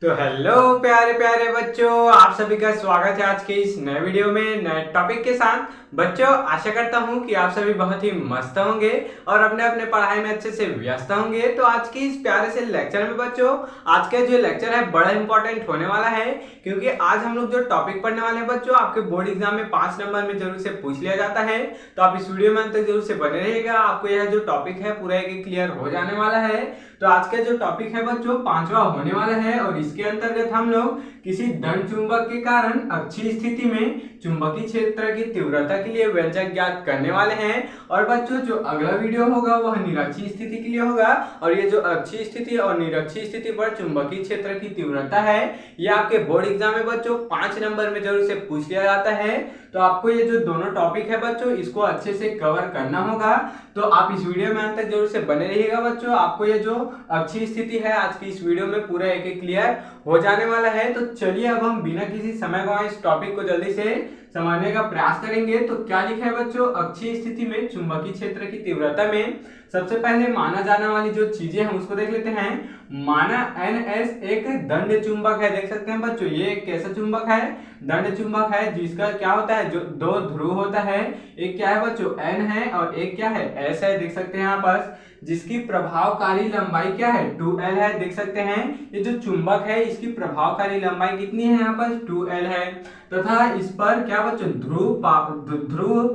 तो हेलो प्यारे प्यारे बच्चों, आप सभी का स्वागत है आज के इस नए वीडियो में नए टॉपिक के साथ। बच्चों, आशा करता हूं कि आप सभी बहुत ही मस्त होंगे और अपने अपने पढ़ाई में अच्छे से व्यस्त होंगे। तो आज की इस प्यारे से लेक्चर में बच्चों, आज का जो लेक्चर है बड़ा इंपॉर्टेंट होने वाला है, क्योंकि आज हम लोग जो टॉपिक पढ़ने वाले हैं बच्चों, आपके बोर्ड एग्जाम में 5 नंबर में जरूर से पूछ लिया जाता है। तो आप इस वीडियो में अंत तक जरूर से बने रहिएगा, आपको यह जो टॉपिक है पूरा एक क्लियर हो जाने वाला है। तो आज का जो टॉपिक है बच्चों 5वां होने वाला है और इसके अंतर्गत हम लोग किसी धन चुंबक के कारण अक्षीय स्थिति में चुंबकीय क्षेत्र की तीव्रता के लिए व्यंजक ज्ञात करने वाले हैं। और बच्चों, जो अगला वीडियो होगा वह निरक्षीय स्थिति के लिए होगा और ये जो अक्षीय स्थिति और निरक्षीय स्थिति पर चुंबकीय क्षेत्र की तीव्रता है, ये आपके बोर्ड एग्जाम में बच्चों 5 नंबर में जरूर से पूछ लिया जाता है। तो आपको ये जो दोनों टॉपिक है बच्चों, इसको अच्छे से कवर करना होगा। तो आप इस वीडियो में अंत तक जरूर से बने रहिएगा बच्चों, आपको ये जो अक्षीय स्थिति है आज की इस वीडियो में पूरा एक क्लियर हो जाने वाला है। तो चलिए अब हम बिना किसी समय गवाए इस टॉपिक को जल्दी से समझने का प्रयास करेंगे। तो क्या लिखा है बच्चों, अक्षीय स्थिति में चुंबकीय क्षेत्र की तीव्रता में सबसे पहले माना जाने वाली जो चीजें हैं उसको देख लेते हैं। माना NS एक दंड चुंबक है, देख सकते हैं बच्चों, ये एक कैसा चुंबक है, दंड चुंबक है, जिसका क्या होता है, जो दो ध्रुव होता है। एक क्या है बच्चों, N है और एक क्या है, S है, देख सकते हैं यहाँ पर, जिसकी प्रभावकारी लंबाई क्या है, 2L है, देख सकते हैं। ये जो चुंबक है इसकी प्रभावकारी लंबाई कितनी है, यहाँ पर 2L है, तथा इस पर क्या बच्चों ध्रुव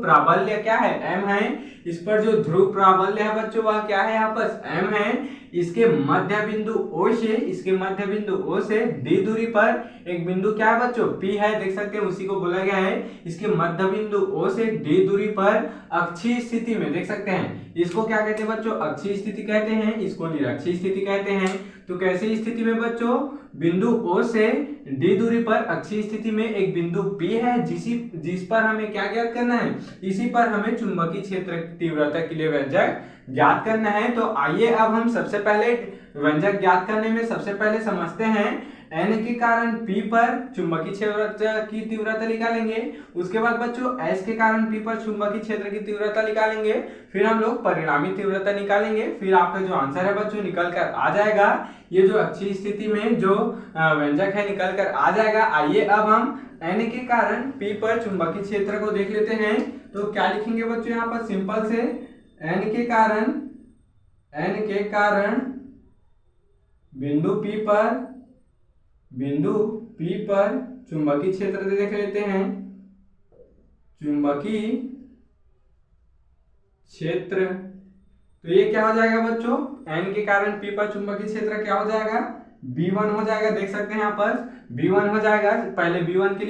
प्राबल्य क्या है, M है। इस पर जो ध्रुव प्राबल्य है बच्चों वह क्या है, यहाँ पर M है। इसके मध्य बिंदु O से D दूरी पर एक बिंदु क्या है बच्चों, P है, देख सकते हैं, उसी को बोला गया है। इसके मध्य बिंदु O से D दूरी पर अक्षीय स्थिति में, देख सकते हैं, इसको क्या कहते हैं बच्चों, अक्षीय स्थिति कहते हैं, इसको निरक्षीय स्थिति कहते हैं। तो कैसी स्थिति में बच्चों, बिंदु O से D दूरी पर अक्षीय स्थिति में एक बिंदु P है, जिस पर हमें क्या ज्ञात करना है, इसी पर हमें चुंबकीय क्षेत्र की तीव्रता के लिए व्यंजक ज्ञात करना है। तो आइए अब हम सबसे पहले व्यंजक ज्ञात करने में सबसे पहले समझते हैं N के कारण P पर चुंबकीय क्षेत्र की तीव्रता निकालेंगे। उसके बाद बच्चों S के कारण P पर चुंबकीय क्षेत्र की तीव्रता निकालेंगे। फिर हम लोग परिणामी तीव्रता निकालेंगे। फिर आपका जो आंसर है बच्चों निकल कर आ जाएगा। ये जो अक्षीय स्थिति में जो व्यंजक है निकल कर आ जाएगा। आइए अब हम N के कारण P पर चुंबकीय क्षेत्र को देख लेते हैं। तो क्या लिखेंगे बच्चों, यहाँ पर सिंपल से N के कारण बिंदु P पर चुंबकीय क्षेत्र देख लेते हैं। चुंबकीय क्षेत्र, तो ये क्या हो जाएगा बच्चों, N के कारण P पर चुंबकीय क्षेत्र क्या हो जाएगा, B1 हो जाएगा, देख सकते हैं यहाँ पर B1 हो जाएगा। पहले B1 के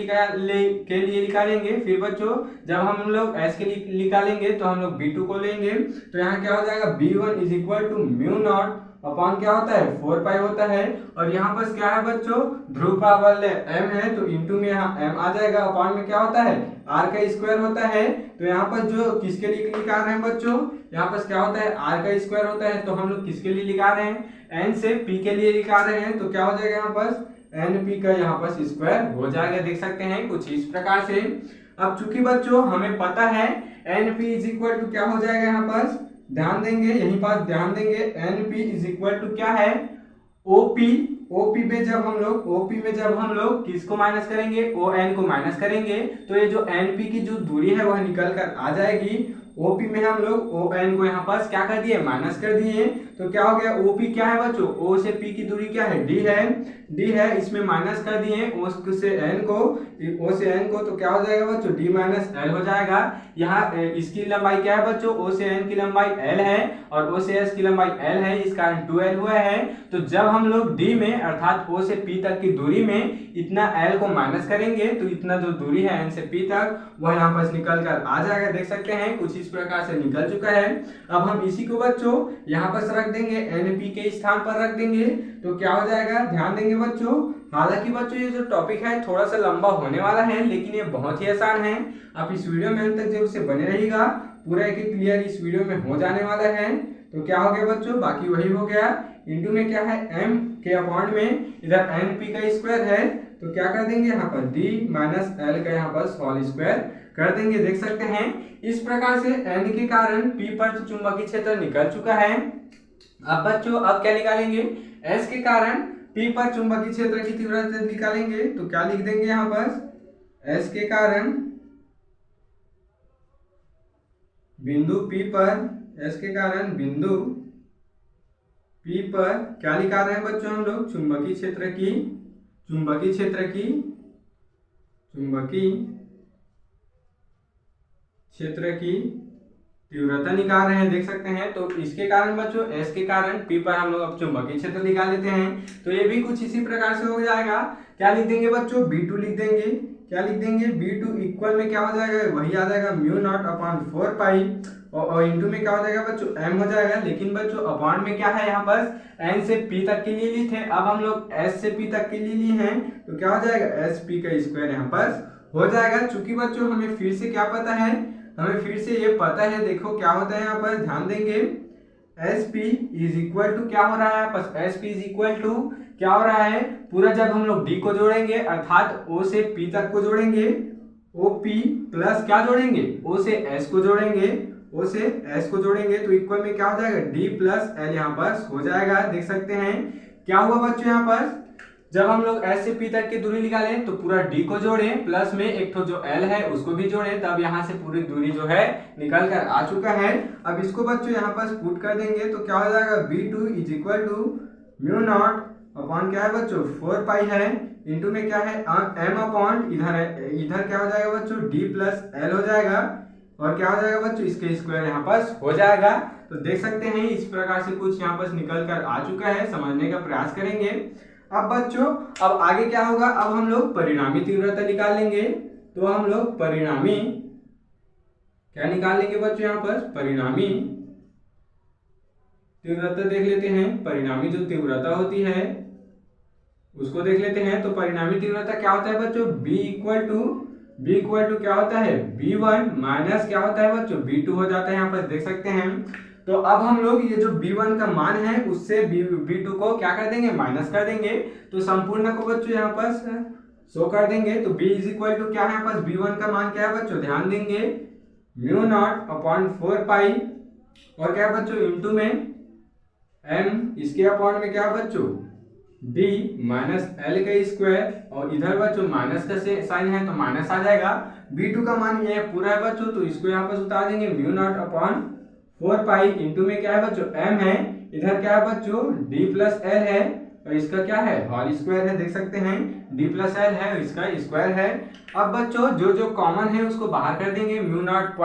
लिए निकालेंगे, फिर बच्चों जब हम लोग S के लिए निकालेंगे तो हम लोग B2 को लेंगे। तो यहाँ क्या हो जाएगा, B1 is equal to mu naught upon क्या होता है, 4 पाई होता है। और यहाँ पर क्या है बच्चों, ध्रुव प्राबल्य M है, तो इंटू में यहाँ M आ जाएगा, अपॉन में क्या होता है, R का स्क्वायर होता है। तो यहाँ पर जो किसके लिए निकाल रहे हैं बच्चों, यहाँ पर क्या होता है, R का स्क्वायर होता है, तो हम लोग किसके लिए निकाल रहे हैं, N से P के लिए निकाल रहे हैं। तो क्या हो जाएगा, यहाँ पर NP का यहाँ पर स्क्वायर हो जाएगा, देख सकते हैं कुछ इस प्रकार से। अब चूंकि बच्चों हमें पता है NP इज इक्वल टू क्या हो जाएगा, यहाँ पर ध्यान देंगे, यहीं पर ध्यान देंगे, NP इज इक्वल टू क्या है, OP में जब हम लोग किसको माइनस करेंगे, ON को माइनस करेंगे, तो ये जो NP की जो दूरी है वह निकल कर आ जाएगी। OP में हम लोग ON को यहाँ पर क्या कर दिए, माइनस कर दिए। तो क्या हो गया, OP क्या है बच्चों, O से P की दूरी क्या है, D है, इसमें माइनस कर दिए O से N को, तो क्या हो जाएगा बच्चों, D माइनस L हो जाएगा। यहाँ इसकी लंबाई क्या है बच्चों, O से N की लंबाई L है और O से S की लंबाई L है, इस कारण 2L हुआ है। तो जब हम लोग D में अर्थात O से P तक की दूरी में इतना L को माइनस करेंगे तो इतना जो दूरी है N से P तक वह यहाँ पर निकल कर आ जाएगा, देख सकते हैं कुछ इस प्रकार से निकल चुका है। अब हम इसी को बच्चों यहाँ पर रख देंगे, NP के स्थान पर रख देंगे, तो क्या हो जाएगा, ध्यान देंगे बच्चों। हालांकि बच्चों ये जो टॉपिक है थोड़ा सा लंबा होने वाला है, लेकिन ये बहुत ही आसान है। आप इस वीडियो में अंत तक जरूर से बने रहिएगा, पूरा एक क्लियर इस वीडियो में हो जाने वाला है। तो क्या हो गया बच्चों, बाकी वही हो गया, इंटू में क्या है, M के अपॉन में इधर NP का स्क्वायर है, तो क्या कर देंगे यहाँ पर D माइनस L का यहाँ पर होल स्क्वायर कर देंगे, देख सकते हैं। इस प्रकार से N के कारण P पर चुंबकीय क्षेत्र निकल चुका है। अब बच्चों अब क्या निकालेंगे, S के कारण P पर चुंबकीय क्षेत्र की तीव्रता निकालेंगे तो क्या लिख देंगे यहाँ पर, S के कारण बिंदु P पर, S के कारण बिंदु P पर क्या निकाल रहे हैं बच्चों हम लोग, चुंबकीय क्षेत्र की तीव्रता निकाल रहे हैं, देख सकते हैं। तो इसके कारण बच्चों S के कारण P पर हम लोग अब चुंबकीय क्षेत्र निकाल लेते हैं। तो ये भी कुछ इसी प्रकार से हो जाएगा। क्या लिख देंगे बच्चों, B2 लिख देंगे। क्या लिख देंगे, B2 इक्वल में क्या हो जाएगा, वही आ जाएगा म्यू नॉट अपॉन 4 पाई, और इंटू में क्या हो जाएगा बच्चों, M हो जाएगा। लेकिन बच्चों अपॉन में क्या है, यहाँ पर N से P तक के लिए लिए थे, अब हम लोग S से P तक के लिए लिए हैं, तो क्या हो जाएगा, SP का स्क्वायर यहाँ पर हो जाएगा। चूंकि बच्चों हमें फिर से क्या पता है, हमें फिर से ये पता है, देखो क्या होता है यहाँ पर, ध्यान देंगे, SP इज इक्वल टू क्या हो रहा है, बस SP इज इक्वल टू क्या हो रहा है, पूरा जब हम लोग D को जोड़ेंगे अर्थात O से P तक को जोड़ेंगे, OP प्लस क्या जोड़ेंगे, O से S को जोड़ेंगे, O से S को जोड़ेंगे तो इक्वल में क्या हो जाएगा, D प्लस L यहाँ पर हो जाएगा। देख सकते हैं क्या हुआ बच्चों, यहाँ पर जब हम लोग S से P तक की दूरी निकालें तो पूरा D को जोड़ें, प्लस में एक तो जो L है उसको भी जोड़ें, तब यहाँ से पूरी दूरी जो है निकल कर आ चुका है। अब इसको बच्चों यहाँ पर पुट कर देंगे तो क्या हो जाएगा, B2 is equal to mu naught upon क्या है बच्चों 4 पाई है, इंटू में क्या है M अपॉन इधर क्या हो जाएगा बच्चों D प्लस L हो जाएगा, और क्या हो जाएगा बच्चों इसके स्क्वायर यहाँ पर हो जाएगा। तो देख सकते हैं इस प्रकार से कुछ यहाँ पर निकल कर आ चुका है, समझने का प्रयास करेंगे। अब बच्चों अब आगे क्या होगा, अब हम लोग परिणामी तीव्रता निकाल लेंगे। तो हम लोग परिणामी क्या निकाल लेंगे बच्चों, यहाँ पर परिणामी तीव्रता देख लेते हैं। परिणामी जो तीव्रता होती है उसको देख लेते हैं। तो परिणामी तीव्रता क्या होता है बच्चों, B इक्वल टू क्या होता है, B1 माइनस क्या होता है बच्चों, B2 हो जाता है, यहाँ पर देख सकते हैं। तो अब हम लोग ये जो B1 का मान है उससे B2 को क्या कर देंगे, माइनस कर देंगे। तो संपूर्ण को बच्चों यहाँ पर शो कर देंगे। तो B इज इक्वल टू क्या है, यहाँ पर B1 का मान क्या है बच्चों, ध्यान देंगे म्यू नॉट अपॉन 4 पाई, और क्या बच्चों इंटू में M, इसके अपॉन में क्या बच्चों D माइनस L का स्क्वायर, और इधर बच्चों माइनस का साइन है तो माइनस आ जाएगा। B2 का मान ये पूरा है बच्चों, तो इसको यहाँ पर उतार देंगे म्यू नॉट अपॉन 4 पाई, इंटू में क्या है बच्चों M है, इधर क्या है बच्चों D प्लस L है, और इसका क्या है होल स्क्वायर है, देख सकते हैं D प्लस L है, इसका स्क्वायर है। अब बच्चों जो जो कॉमन है उसको बाहर कर देंगे, म्यू नॉट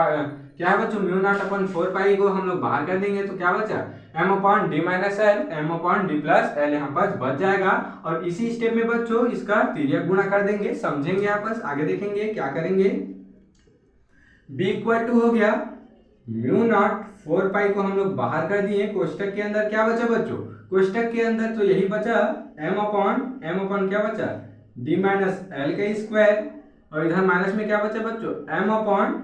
क्या है बच्चों, म्यू नॉट अपॉन 4 पाई को हम लोग बाहर कर देंगे तो क्या बचा, M upon D minus L, M upon D plus L यहाँ पर बच जाएगा। और इसी स्टेप में बच्चों इसका तिर्यक गुणा कर देंगे, समझेंगे यहाँ पर, आगे देखेंगे क्या करेंगे। B इक्वल टू हो गया म्यू नॉट 4 पाई को हम लोग बाहर कर दिए, कोष्टक के अंदर क्या बचा बच्चों, कोष्टक के अंदर तो यही बचा M अपॉन क्या बचा D माइनस L का स्क्वायर, और इधर माइनस में क्या बचा बच्चों M upon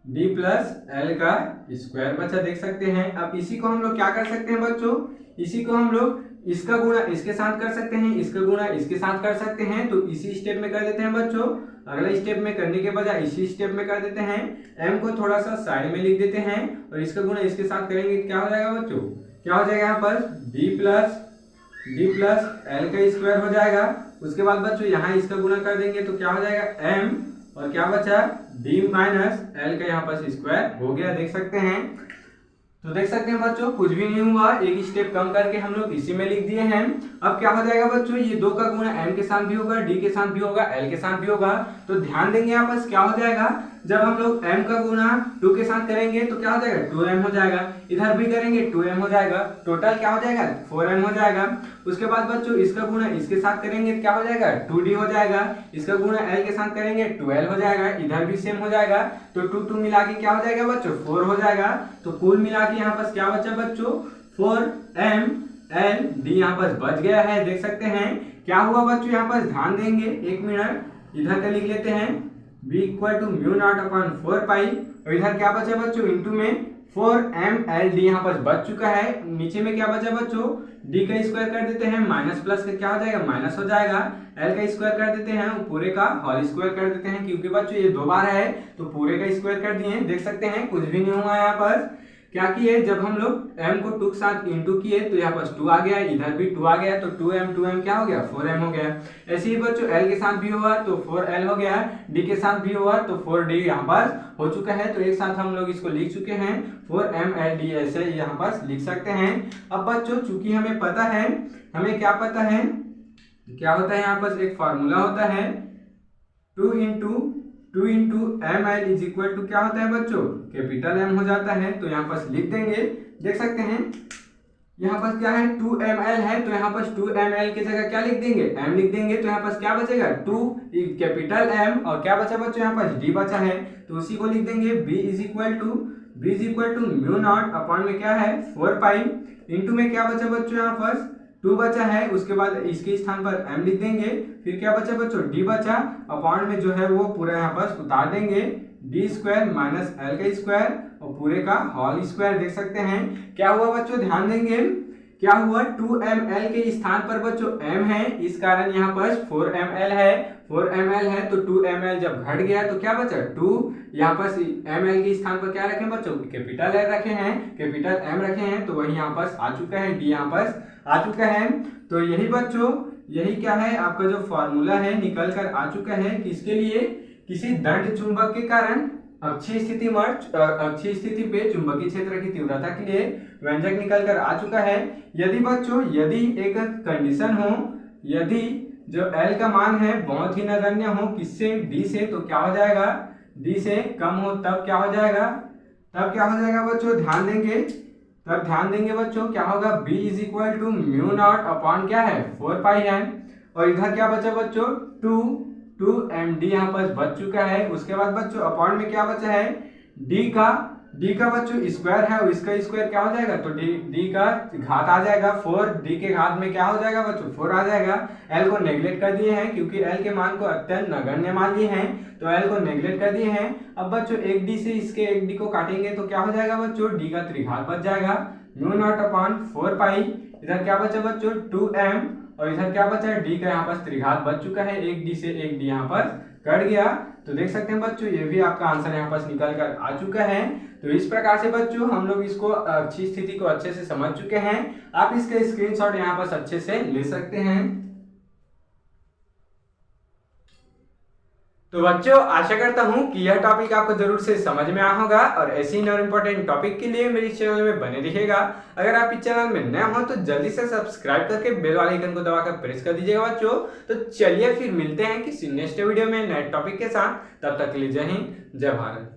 D plus L का स्क्वायर बचा, देख सकते हैं। अब इसी को हम लोग क्या कर सकते हैं बच्चों, इसी को हम लोग इसका गुणा इसके साथ कर सकते हैं, इसका गुणा इसके साथ कर सकते हैं। तो इसी स्टेप में कर देते हैं बच्चों, अगले स्टेप में करने के बजाय इसी स्टेप में कर देते हैं। M को थोड़ा सा साइड में लिख देते हैं और इसका गुणा इसके साथ करेंगे, क्या हो जाएगा बच्चों, क्या हो जाएगा यहाँ पर D प्लस L का स्क्वायर हो जाएगा। उसके बाद बच्चों यहाँ इसका गुणा कर देंगे तो क्या हो जाएगा M, और क्या बचा D माइनस L का यहाँ पर स्क्वायर हो गया, देख सकते हैं। तो देख सकते हैं बच्चों कुछ भी नहीं हुआ, एक स्टेप कम करके हम लोग इसी में लिख दिए हैं। अब क्या हो जाएगा बच्चों, ये 2 का गुणा M के साथ भी होगा, D के साथ भी होगा, L के साथ भी होगा। तो ध्यान देंगे यहाँ पर क्या हो जाएगा, जब हम लोग M का गुणा 2 के साथ करेंगे तो क्या हो जाएगा 2M हो जाएगा, इधर भी करेंगे 2M हो जाएगा, टोटल क्या हो जाएगा 4M हो जाएगा। उसके बाद बच्चों इसका गुणा इसके साथ करेंगे क्या हो जाएगा 2D हो जाएगा, इसका गुणा L के साथ करेंगे 12 हो जाएगा, इधर भी सेम हो जाएगा। तो 2 मिला के क्या हो जाएगा बच्चों 4 हो जाएगा। तो कुल मिला के यहाँ पर क्या बचा बच्चों 4M L D यहाँ पर बच गया है, देख सकते हैं क्या हुआ बच्चों। यहाँ पर ध्यान देंगे, 1 मिनट इधर का लिख लेते हैं, B equal to mu naught upon 4 pi, और इधर क्या बचा बच्चों इंटू में 4M L D यहाँ पर बच चुका है। नीचे में क्या बचा बच्चों D का स्क्वायर कर देते हैं, माइनस प्लस का क्या हो जाएगा माइनस हो जाएगा, L का स्क्वायर कर देते हैं, पूरे का होल स्क्वायर कर देते हैं, क्योंकि बच्चों ये 2 बार है तो पूरे का स्क्वायर कर दिए, देख सकते हैं कुछ भी नहीं हुआ यहाँ पर। क्या किए, जब हम लोग m को 2 के साथ इंटू किए तो यहाँ पर 2 आ गया, इधर भी 2 आ गया, तो 2m क्या हो गया 4m हो गया। ऐसे ही बच्चों l के साथ भी हुआ तो 4l हो गया, d के साथ भी हुआ तो 4d यहाँ पर हो चुका है। तो एक साथ हम लोग इसको लिख चुके हैं 4mld, ऐसे यहाँ पर लिख सकते हैं। अब बच्चों चूंकि हमें पता है, हमें क्या पता है, क्या होता है यहाँ पर एक फार्मूला होता है 2 into M L is equal to क्या होता है बच्चों, कैपिटल M हो जाता है। तो यहाँ पर लिख देंगे, देख सकते हैं यहाँ पर क्या है 2ml है, तो यहाँ पर 2ml की जगह क्या लिख देंगे, m लिख देंगे। तो यहाँ पर क्या बचेगा 2 कैपिटल M, और क्या बचा बच्चों यहाँ पर d बचा है, तो उसी को लिख देंगे b is equal to mu naught upon में क्या है 4 पाई, इंटू में क्या बचा बच्चों यहाँ पर 2 बचा है, उसके बाद इसके स्थान पर m लिख देंगे, फिर क्या बचा बच्चों d बचा, अपॉन में जो है वो पूरा यहाँ पर उतार देंगे d स्क्वायर माइनस l का स्क्वायर और पूरे का होल स्क्वायर। देख सकते हैं क्या हुआ बच्चों, ध्यान देंगे क्या हुआ 2ml के स्थान पर बच्चों m है, इस कारण यहाँ पर 4ml है, तो 2ml जब घट गया तो क्या बचा 2, यहाँ पर ml के स्थान पर क्या रखें बच्चों, कैपिटल L रखे हैं, कैपिटल M रखे हैं, तो वही यहाँ पर आ चुका है, d यहाँ पर आ चुका है। तो यही बच्चों, यही क्या है आपका जो फॉर्मूला है निकल कर आ चुका है, किसके लिए, किसी दंड चुंबक के कारण अक्षीय स्थिति पे चुंबकीय क्षेत्र की तीव्रता के लिए व्यंजक निकल कर आ चुका है। यदि बच्चों, यदि एक कंडीशन हो, यदि जो L का मान है बहुत ही नगण्य हो, किससे D से, तो क्या हो जाएगा D से कम हो, तब क्या हो जाएगा, बच्चों ध्यान देंगे, तब ध्यान देंगे बच्चों क्या होगा b is equal to mu naught upon क्या है 4 पाई है, और इधर क्या बचा बच्चों 2 md यहाँ पर बच चुका है। उसके बाद बच्चों अपॉन में क्या बचा है d का बच्चों स्क्वायर है, और इसका स्क्वायर क्या हो जाएगा, तो d का घात आ जाएगा 4, d के घात में क्या हो जाएगा बच्चों 4 आ जाएगा। l को नेग्लेक्ट कर दिए हैं क्योंकि l के मान को अत्यंत नगण्य मान लिए हैं, तो l को नेग्लेक्ट कर दिए हैं। अब बच्चों एक d से इसके एक d को काटेंगे तो क्या हो जाएगा बच्चों d का त्रिघात बच जाएगा म्यू नॉट अपॉन 4 पाई, इधर क्या बचा बच्चों 2m, और इधर क्या बचा है d का यहाँ पर त्रिघात बच चुका है, एक d से एक d यहाँ पर कट गया। तो देख सकते हैं बच्चों ये भी आपका आंसर यहाँ पर निकल कर आ चुका है। तो इस प्रकार से बच्चों हम लोग इसको अच्छी स्थिति को अच्छे से समझ चुके हैं। आप इसके स्क्रीनशॉट यहाँ पर अच्छे से ले सकते हैं। तो बच्चों आशा करता हूं कि यह टॉपिक आपको जरूर से समझ में आया होगा, और ऐसे ही और इम्पोर्टेंट टॉपिक के लिए मेरे चैनल में बने रहिएगा। अगर आप इस चैनल में नए हो तो जल्दी से सब्सक्राइब करके बेल वाले आइकन को दबाकर प्रेस कर दीजिएगा बच्चों। तो चलिए फिर मिलते हैं किसी नेक्स्ट वीडियो में नए टॉपिक के साथ, तब तक के लिए जय हिंद जय भारत।